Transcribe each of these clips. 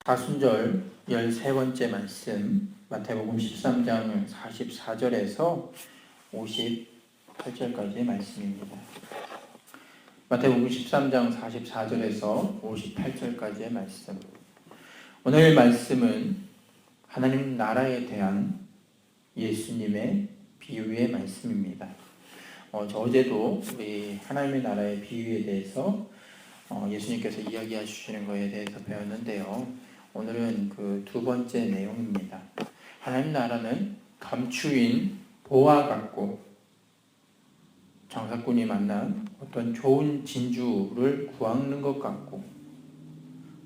사순절 13번째 말씀 마태복음 13장 44절에서 58절까지의 말씀입니다. 마태복음 13장 44절에서 58절까지의 말씀. 오늘 말씀은 하나님 나라에 대한 예수님의 비유의 말씀입니다. 어제도 우리 하나님의 나라의 비유에 대해서 예수님께서 이야기해 주시는 것에 대해서 배웠는데요. 오늘은 그 두 번째 내용입니다. 하나님 나라는 감추인 보화 같고 장사꾼이 만난 어떤 좋은 진주를 구하는 것 같고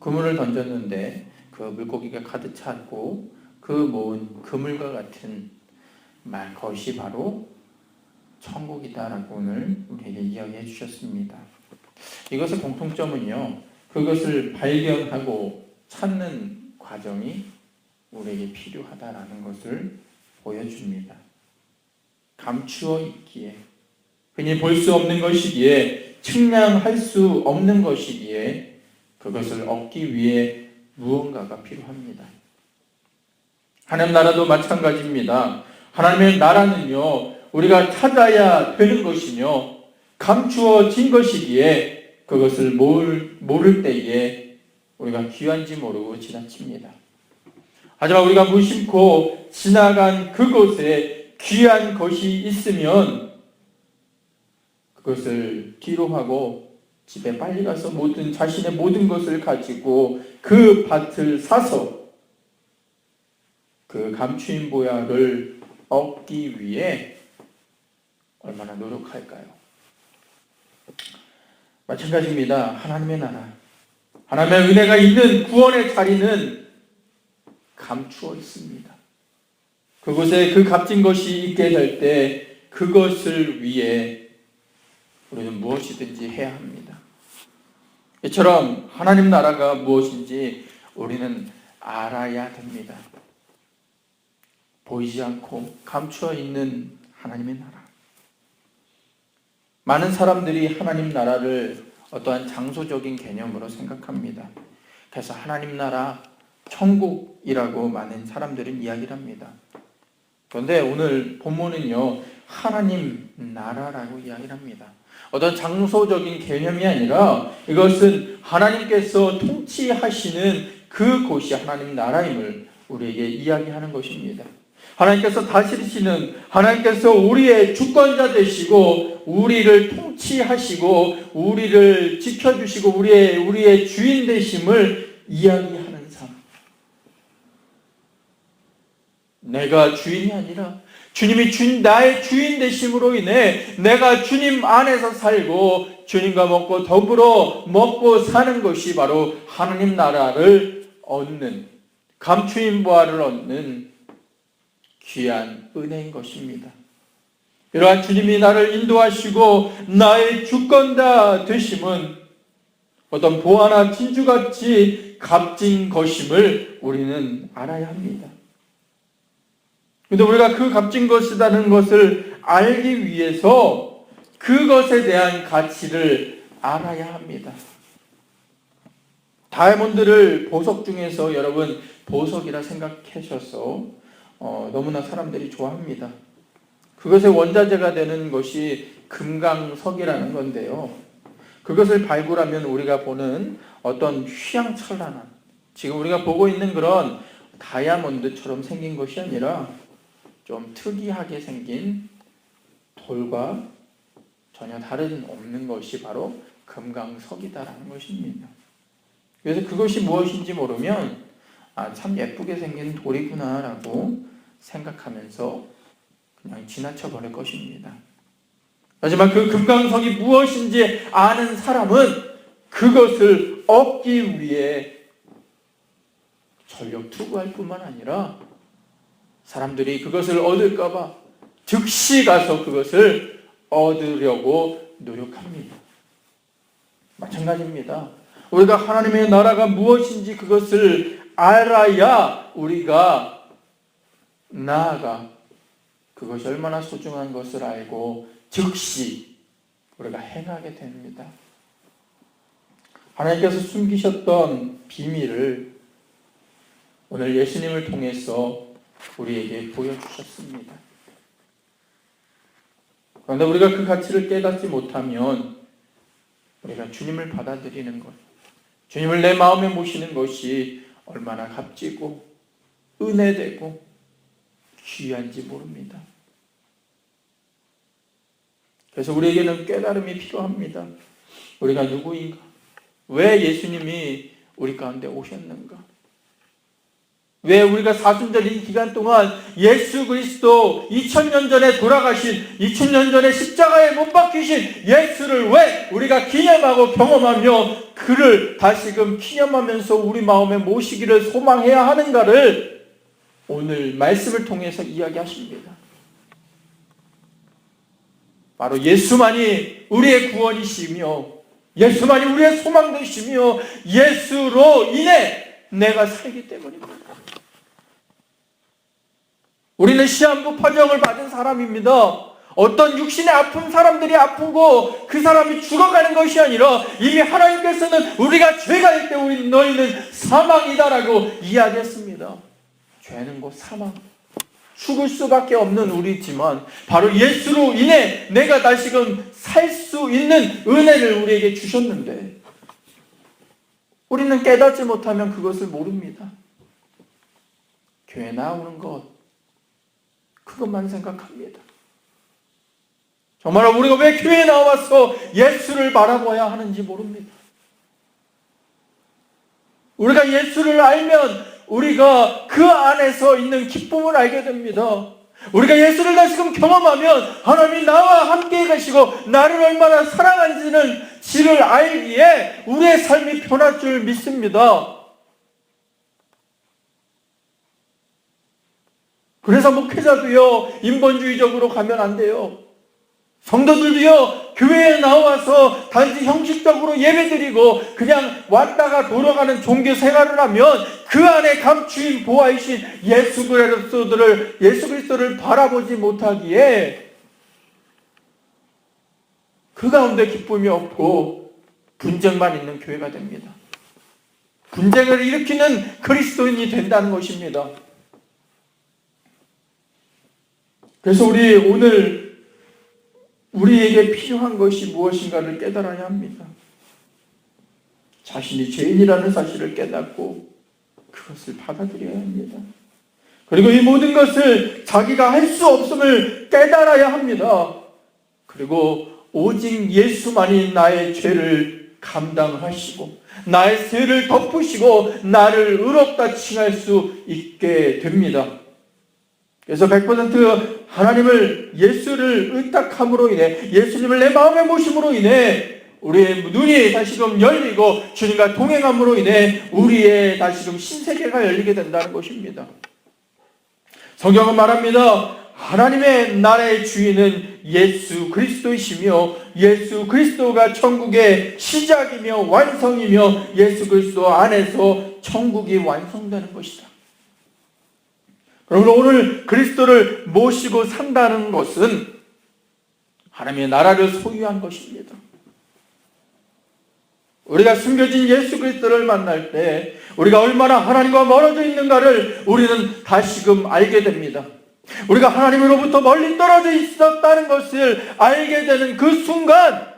그물을 던졌는데 그 물고기가 가득 찼고 그 모은 그물과 같은 것이 바로 천국이다라고 오늘 우리에게 이야기해 주셨습니다. 이것의 공통점은요, 그것을 발견하고 찾는 과정이 우리에게 필요하다라는 것을 보여줍니다. 감추어 있기에, 흔히 볼 수 없는 것이기에, 측량할 수 없는 것이기에 그것을 얻기 위해 무언가가 필요합니다. 하나님 나라도 마찬가지입니다. 하나님의 나라는요, 우리가 찾아야 되는 것이며 감추어진 것이기에 그것을 모를 때에 우리가 귀한지 모르고 지나칩니다. 하지만 우리가 무심코 지나간 그곳에 귀한 것이 있으면 그것을 뒤로 하고 집에 빨리 가서 자신의 모든 것을 가지고 그 밭을 사서 그 감추인 보화를 얻기 위해 얼마나 노력할까요? 마찬가지입니다. 하나님의 나라, 하나님의 은혜가 있는 구원의 자리는 감추어 있습니다. 그곳에 그 값진 것이 있게 될 때 그것을 위해 우리는 무엇이든지 해야 합니다. 이처럼 하나님 나라가 무엇인지 우리는 알아야 됩니다. 보이지 않고 감추어 있는 하나님의 나라. 많은 사람들이 하나님 나라를 어떠한 장소적인 개념으로 생각합니다. 그래서 하나님 나라, 천국이라고 많은 사람들은 이야기를 합니다. 그런데 오늘 본문은요, 하나님 나라라고 이야기를 합니다. 어떤 장소적인 개념이 아니라 이것은 하나님께서 통치하시는 그곳이 하나님 나라임을 우리에게 이야기하는 것입니다. 하나님께서 다스리시는, 하나님께서 우리의 주권자 되시고 우리를 통치하시고 우리를 지켜주시고 우리의 주인 되심을 이야기하는 삶. 내가 주인이 아니라 주님이 나의 주인 되심으로 인해 내가 주님 안에서 살고 주님과 더불어 먹고 사는 것이 바로 하나님 나라를 얻는, 감추인 보화를 얻는 귀한 은혜인 것입니다. 이러한 주님이 나를 인도하시고 나의 주권자 되심은 어떤 보화나 진주같이 값진 것임을 우리는 알아야 합니다. 그런데 우리가 그 값진 것이라는 것을 알기 위해서 그것에 대한 가치를 알아야 합니다. 다이아몬드를 보석 중에서 여러분 보석이라 생각하셔서 너무나 사람들이 좋아합니다. 그것의 원자재가 되는 것이 금강석이라는 건데요. 그것을 발굴하면 우리가 보는 어떤 휘황찬란한, 지금 우리가 보고 있는 그런 다이아몬드처럼 생긴 것이 아니라 좀 특이하게 생긴 돌과 전혀 다른 없는 것이 바로 금강석이다라는 것입니다. 그래서 그것이 무엇인지 모르면 참 예쁘게 생긴 돌이구나라고 생각하면서 그냥 지나쳐 버릴 것입니다. 하지만 그 금강석이 무엇인지 아는 사람은 그것을 얻기 위해 전력 투구할 뿐만 아니라 사람들이 그것을 얻을까 봐 즉시 가서 그것을 얻으려고 노력합니다. 마찬가지입니다. 우리가 하나님의 나라가 무엇인지 그것을 알아야 우리가 나아가 그것이 얼마나 소중한 것을 알고 즉시 우리가 행하게 됩니다. 하나님께서 숨기셨던 비밀을 오늘 예수님을 통해서 우리에게 보여주셨습니다. 그런데 우리가 그 가치를 깨닫지 못하면 우리가 주님을 받아들이는 것, 주님을 내 마음에 모시는 것이 얼마나 값지고 은혜되고 귀한지 모릅니다. 그래서 우리에게는 깨달음이 필요합니다. 우리가 누구인가? 왜 예수님이 우리 가운데 오셨는가? 왜 우리가 사순절인 기간 동안 예수 그리스도 2000년 전에 돌아가신, 2000년 전에 십자가에 못 박히신 예수를 왜 우리가 기념하고 경험하며 그를 다시금 기념하면서 우리 마음에 모시기를 소망해야 하는가를 오늘 말씀을 통해서 이야기하십니다. 바로 예수만이 우리의 구원이시며 예수만이 우리의 소망 되시며 예수로 인해 내가 살기 때문입니다. 우리는 시한부 파정을 받은 사람입니다. 어떤 육신에 아픈 사람들이 아프고 그 사람이 죽어가는 것이 아니라 이미 하나님께서는 우리가 죄가 될 때 너희는 사망이다라고 이야기했습니다. 죄는 곧 사망, 죽을 수밖에 없는 우리지만 바로 예수로 인해 내가 다시금 살 수 있는 은혜를 우리에게 주셨는데 우리는 깨닫지 못하면 그것을 모릅니다. 교회 나오는 것, 그것만 생각합니다. 정말 우리가 왜 교회에 나와서 예수를 바라봐야 하는지 모릅니다. 우리가 예수를 알면 우리가 그 안에서 있는 기쁨을 알게 됩니다. 우리가 예수를 다시금 경험하면 하나님이 나와 함께 계시고 나를 얼마나 사랑하는지는 지를 알기에 우리의 삶이 변할 줄 믿습니다. 그래서 목회자도요, 인본주의적으로 가면 안 돼요. 성도들도요, 교회에 나와서 단지 형식적으로 예배드리고 그냥 왔다가 돌아가는 종교 생활을 하면 그 안에 감추인 보아이신 예수 그리스도를 바라보지 못하기에 그 가운데 기쁨이 없고 분쟁만 있는 교회가 됩니다. 분쟁을 일으키는 그리스도인이 된다는 것입니다. 그래서 우리 오늘 우리에게 필요한 것이 무엇인가를 깨달아야 합니다. 자신이 죄인이라는 사실을 깨닫고 그것을 받아들여야 합니다. 그리고 이 모든 것을 자기가 할 수 없음을 깨달아야 합니다. 그리고 오직 예수만이 나의 죄를 감당하시고 나의 죄를 덮으시고 나를 의롭다 칭할 수 있게 됩니다. 그래서 100% 하나님을 예수를 의탁함으로 인해 예수님을 내 마음에 모심으로 인해 우리의 눈이 다시금 열리고 주님과 동행함으로 인해 우리의 다시금 신세계가 열리게 된다는 것입니다. 성경은 말합니다. 하나님의 나라의 주인은 예수 그리스도이시며 예수 그리스도가 천국의 시작이며 완성이며 예수 그리스도 안에서 천국이 완성되는 것이다. 그러므로 오늘 그리스도를 모시고 산다는 것은 하나님의 나라를 소유한 것입니다. 우리가 숨겨진 예수 그리스도를 만날 때 우리가 얼마나 하나님과 멀어져 있는가를 우리는 다시금 알게 됩니다. 우리가 하나님으로부터 멀리 떨어져 있었다는 것을 알게 되는 그 순간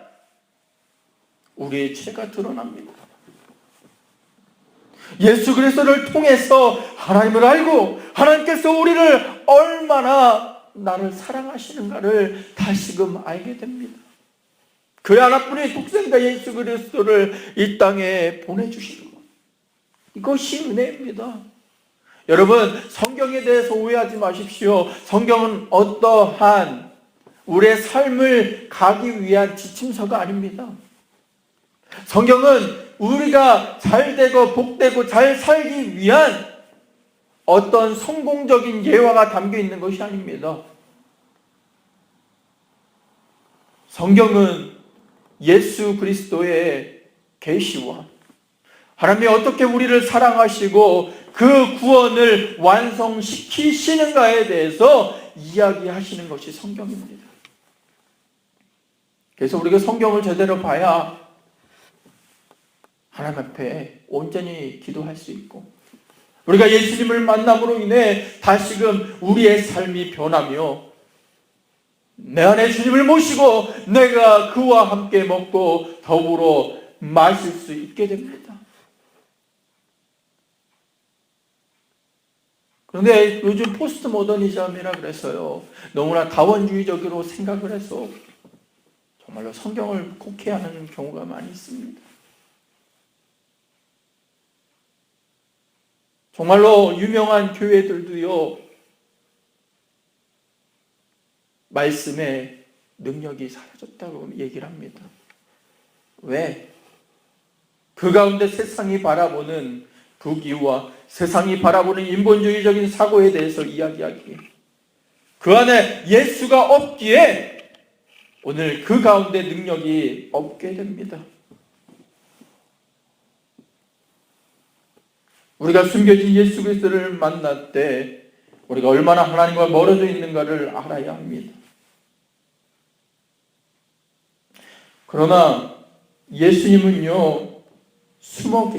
우리의 죄가 드러납니다. 예수 그리스도를 통해서 하나님을 알고 하나님께서 우리를 얼마나 나를 사랑하시는가를 다시금 알게 됩니다. 그 하나뿐인 독생자 예수 그리스도를 이 땅에 보내주시는 것, 이것이 은혜입니다. 여러분, 성경에 대해서 오해하지 마십시오. 성경은 어떠한 우리의 삶을 가기 위한 지침서가 아닙니다. 성경은 우리가 잘되고 복되고 잘 살기 위한 어떤 성공적인 예화가 담겨 있는 것이 아닙니다. 성경은 예수 그리스도의 계시와 하나님이 어떻게 우리를 사랑하시고 그 구원을 완성시키시는가에 대해서 이야기하시는 것이 성경입니다. 그래서 우리가 성경을 제대로 봐야 하나님 앞에 온전히 기도할 수 있고 우리가 예수님을 만남으로 인해 다시금 우리의 삶이 변하며 내 안에 주님을 모시고 내가 그와 함께 먹고 더불어 마실 수 있게 됩니다. 그런데 요즘 포스트 모더니즘이라 그래서요, 너무나 다원주의적으로 생각을 해서 정말로 성경을 곡해하는 경우가 많이 있습니다. 정말로 유명한 교회들도요, 말씀의 능력이 사라졌다고 얘기를 합니다. 왜? 그 가운데 세상이 바라보는 부귀와 세상이 바라보는 인본주의적인 사고에 대해서 이야기하기에 그 안에 예수가 없기에 오늘 그 가운데 능력이 없게 됩니다. 우리가 숨겨진 예수 그리스도를 만날 때 우리가 얼마나 하나님과 멀어져 있는가를 알아야 합니다. 그러나 예수님은요, 숨어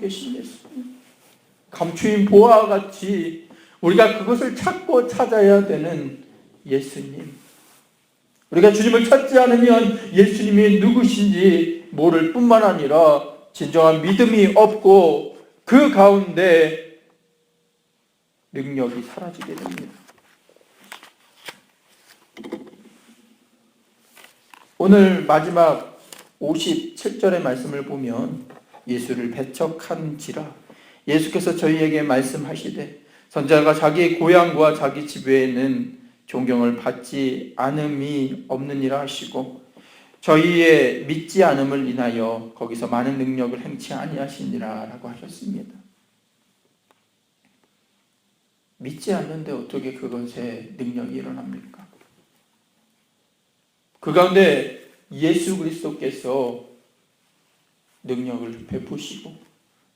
계신 예수님, 감추인 보화와 같이 우리가 그것을 찾고 찾아야 되는 예수님, 우리가 주님을 찾지 않으면 예수님이 누구신지 모를 뿐만 아니라 진정한 믿음이 없고 그 가운데 능력이 사라지게 됩니다. 오늘 마지막 57절의 말씀을 보면 예수를 배척한지라 예수께서 저희에게 말씀하시되 선자가 자기 고향과 자기 집에는 존경을 받지 않음이 없느니라 하시고 저희의 믿지 않음을 인하여 거기서 많은 능력을 행치 아니하시니라 라고 하셨습니다. 믿지 않는데 어떻게 그것에 능력이 일어납니까? 그 가운데 예수 그리스도께서 능력을 베푸시고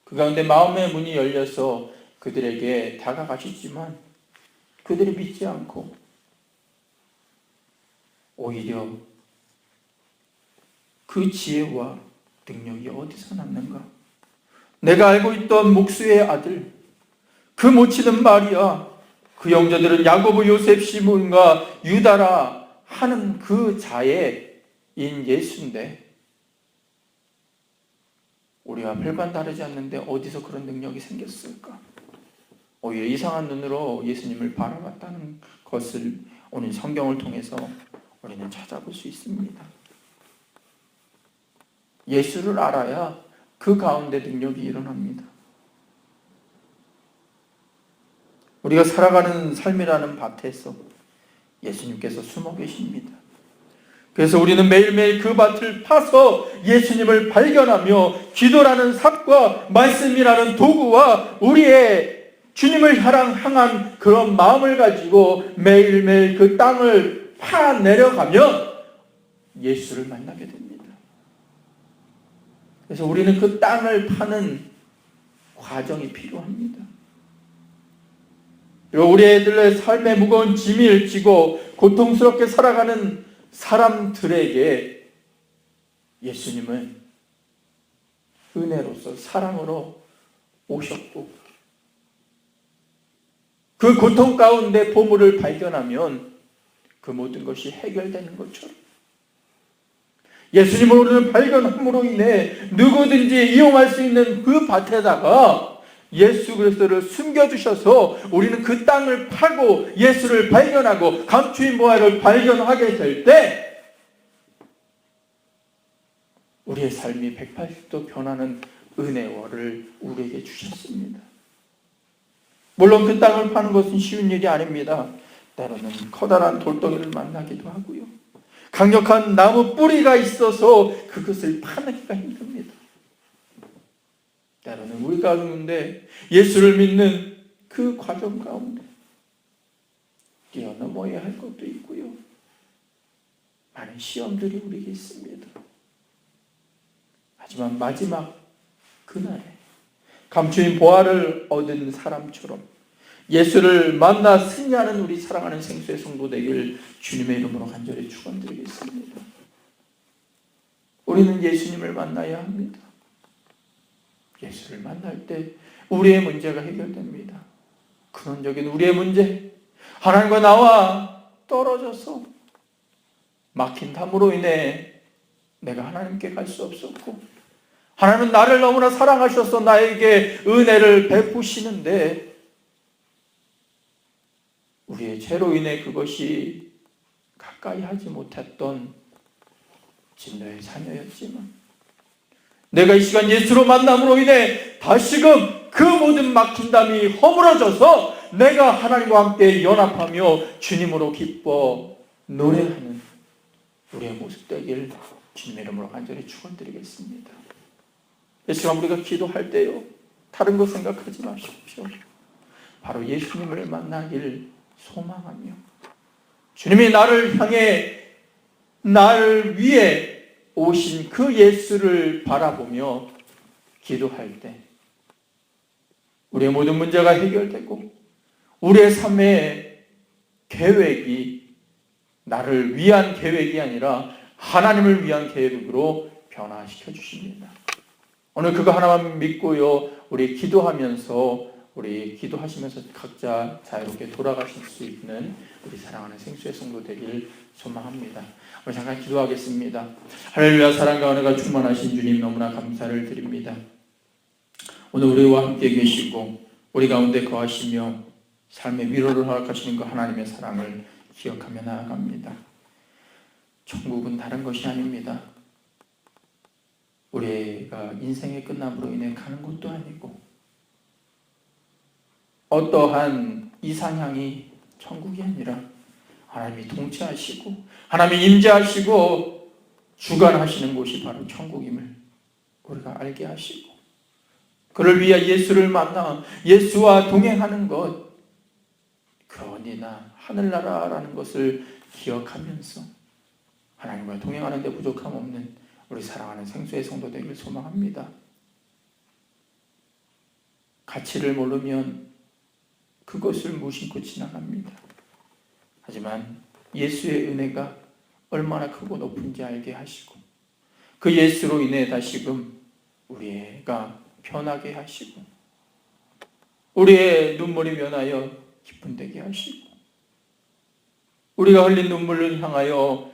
그 가운데 마음의 문이 열려서 그들에게 다가가시지만 그들이 믿지 않고 오히려 그 지혜와 능력이 어디서 났는가? 내가 알고 있던 목수의 아들, 그 모치는 마리아, 그 형제들은 야고보, 요셉, 시몬과 유다라 하는 그 자의 인 예수인데 우리와 별반 다르지 않는데 어디서 그런 능력이 생겼을까? 오히려 이상한 눈으로 예수님을 바라봤다는 것을 오늘 성경을 통해서 우리는 찾아볼 수 있습니다. 예수를 알아야 그 가운데 능력이 일어납니다. 우리가 살아가는 삶이라는 밭에서 예수님께서 숨어 계십니다. 그래서 우리는 매일매일 그 밭을 파서 예수님을 발견하며 기도라는 삽과 말씀이라는 도구와 우리의 주님을 향한 그런 마음을 가지고 매일매일 그 땅을 파내려가면 예수를 만나게 됩니다. 그래서 우리는 그 땅을 파는 과정이 필요합니다. 그리고 우리 애들의 삶에 무거운 짐을 지고 고통스럽게 살아가는 사람들에게 예수님은 은혜로서 사랑으로 오셨고 그 고통 가운데 보물을 발견하면 그 모든 것이 해결되는 것처럼 예수님을 우리는 발견함으로 인해 누구든지 이용할 수 있는 그 밭에다가 예수 그리스도를 숨겨주셔서 우리는 그 땅을 파고 예수를 발견하고 감추인 보화를 발견하게 될 때 우리의 삶이 180도 변하는 은혜를 우리에게 주셨습니다. 물론 그 땅을 파는 것은 쉬운 일이 아닙니다. 때로는 커다란 돌덩이를 만나기도 하고요. 강력한 나무 뿌리가 있어서 그것을 파내기가 힘듭니다. 때로는 우리 가운데 예수를 믿는 그 과정 가운데 뛰어넘어야 할 것도 있고요. 많은 시험들이 우리에게 있습니다. 하지만 마지막 그날에 감추인 보화를 얻은 사람처럼 예수를 만나 승리하는 우리 사랑하는 생수의 성도 되길 주님의 이름으로 간절히 축원드리겠습니다. 우리는 예수님을 만나야 합니다. 예수를 만날 때 우리의 문제가 해결됩니다. 근원적인 우리의 문제, 하나님과 나와 떨어져서 막힌 담으로 인해 내가 하나님께 갈 수 없었고, 하나님은 나를 너무나 사랑하셔서 나에게 은혜를 베푸시는데 우리의 죄로 인해 그것이 가까이 하지 못했던 진노의 자녀였지만, 내가 이 시간 예수로 만남으로 인해 다시금 그 모든 막힌 담이 허물어져서 내가 하나님과 함께 연합하며 주님으로 기뻐 노래하는 우리의 모습 되길 주님의 이름으로 간절히 축원드리겠습니다. 이 시간 우리가 기도할 때요, 다른 거 생각하지 마십시오. 바로 예수님을 만나길 소망하며, 주님이 나를 향해 나를 위해 오신 그 예수를 바라보며 기도할 때 우리의 모든 문제가 해결되고 우리의 삶의 계획이 나를 위한 계획이 아니라 하나님을 위한 계획으로 변화시켜 주십니다. 오늘 그거 하나만 믿고요, 우리 기도하시면서 각자 자유롭게 돌아가실 수 있는 우리 사랑하는 생수의 성도 되길 소망합니다. 우리 잠깐 기도하겠습니다. 할렐루야. 사랑과 은혜가 충만하신 주님, 너무나 감사를 드립니다. 오늘 우리와 함께 계시고 우리 가운데 거하시며 삶의 위로를 허락하시는 그 하나님의 사랑을 기억하며 나아갑니다. 천국은 다른 것이 아닙니다. 우리가 인생의 끝남으로 인해 가는 것도 아니고, 어떠한 이상향이 천국이 아니라 하나님이 통치하시고 하나님이 임재하시고 주관하시는 곳이 바로 천국임을 우리가 알게 하시고, 그를 위해 예수를 만나 예수와 동행하는 것, 그러니나 하늘나라라는 것을 기억하면서 하나님과 동행하는 데 부족함 없는 우리 사랑하는 생수의 성도 되길 소망합니다. 가치를 모르면 그것을 무심코 지나갑니다. 하지만 예수의 은혜가 얼마나 크고 높은지 알게 하시고, 그 예수로 인해 다시금 우리가 편하게 하시고 우리의 눈물이 변하여 기쁨 되게 하시고, 우리가 흘린 눈물을 향하여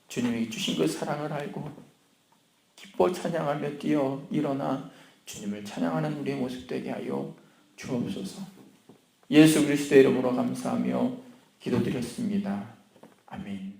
주님이 주신 그 사랑을 알고 기뻐 찬양하며 뛰어 일어나 주님을 찬양하는 우리의 모습 되게 하여 주옵소서. 예수 그리스도의 이름으로 감사하며 기도드렸습니다. 아멘.